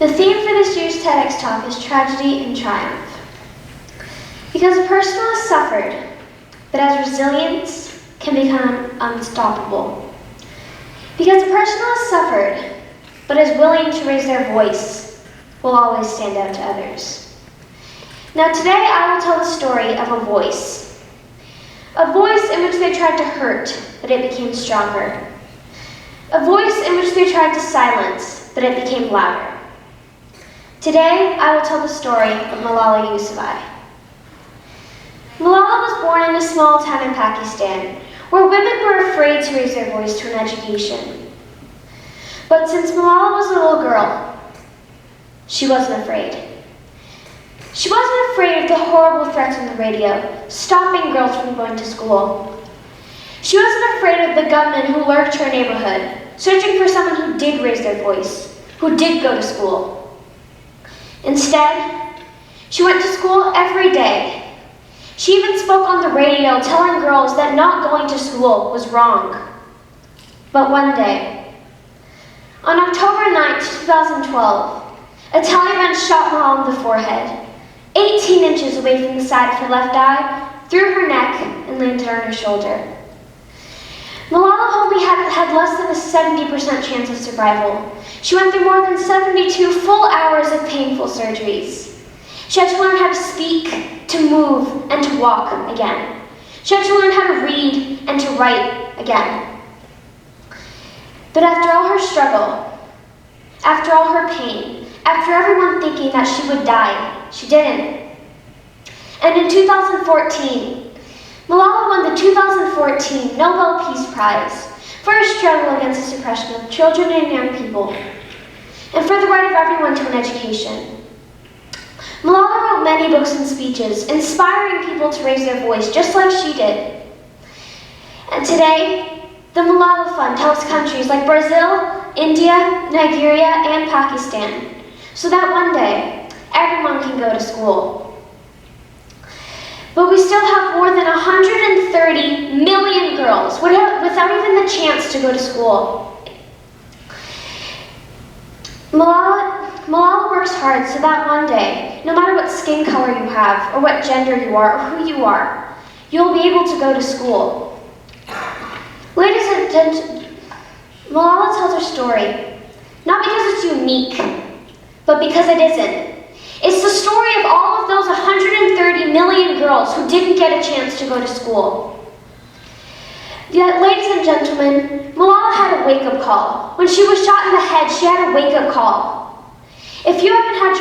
The theme for this year's TEDx talk is tragedy and triumph. Because a person has suffered, but has resilience, can become unstoppable. Because a person has suffered, but is willing to raise their voice, will always stand out to others. Now today I will tell the story of a voice. A voice in which they tried to hurt, but it became stronger. A voice in which they tried to silence, but it became louder. Today, I will tell the story of Malala Yousefzai. Malala was born in a small town in Pakistan, where women were afraid to raise their voice to an education. But since Malala was a little girl, she wasn't afraid. She wasn't afraid of the horrible threats on the radio, stopping girls from going to school. She wasn't afraid of the gunmen who lurked her neighborhood, searching for someone who did raise their voice, who did go to school. Instead, she went to school every day. She even spoke on the radio, telling girls that not going to school was wrong. But one day, on October 9, 2012, a Taliban shot Malala in the forehead, 18 inches away from the side of her left eye, through her neck, and landed on her shoulder. Malala only had less than a 70% chance of survival. She went through more than 72 full hours of painful surgeries. She had to learn how to speak, to move, and to walk again. She had to learn how to read and to write again. But after all her struggle, after all her pain, after everyone thinking that she would die, she didn't. And in 2014, Malala won the 2014 Nobel Peace Prize for her struggle against the suppression of children and young people, and for the right of everyone to an education. Malala wrote many books and speeches, inspiring people to raise their voice just like she did. And today, the Malala Fund helps countries like Brazil, India, Nigeria, and Pakistan, so that one day, everyone can go to school. But we still have more than 130 million girls without even the chance to go to school. Malala works hard so that one day, no matter what skin color you have, or what gender you are, or who you are, you'll be able to go to school. Ladies and gentlemen, Malala tells her story, not because it's unique, but because it isn't. It's the story of all of those 130 million girls who didn't get a chance to go to school. Yet, ladies and gentlemen, Malala had a wake-up call. When she was shot in the head, she had a wake-up call. If you haven't had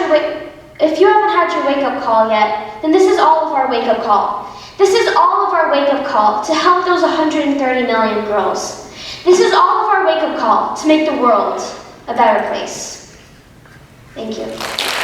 your wake-up call yet, then this is all of our wake-up call. This is all of our wake-up call to help those 130 million girls. This is all of our wake-up call to make the world a better place. Thank you.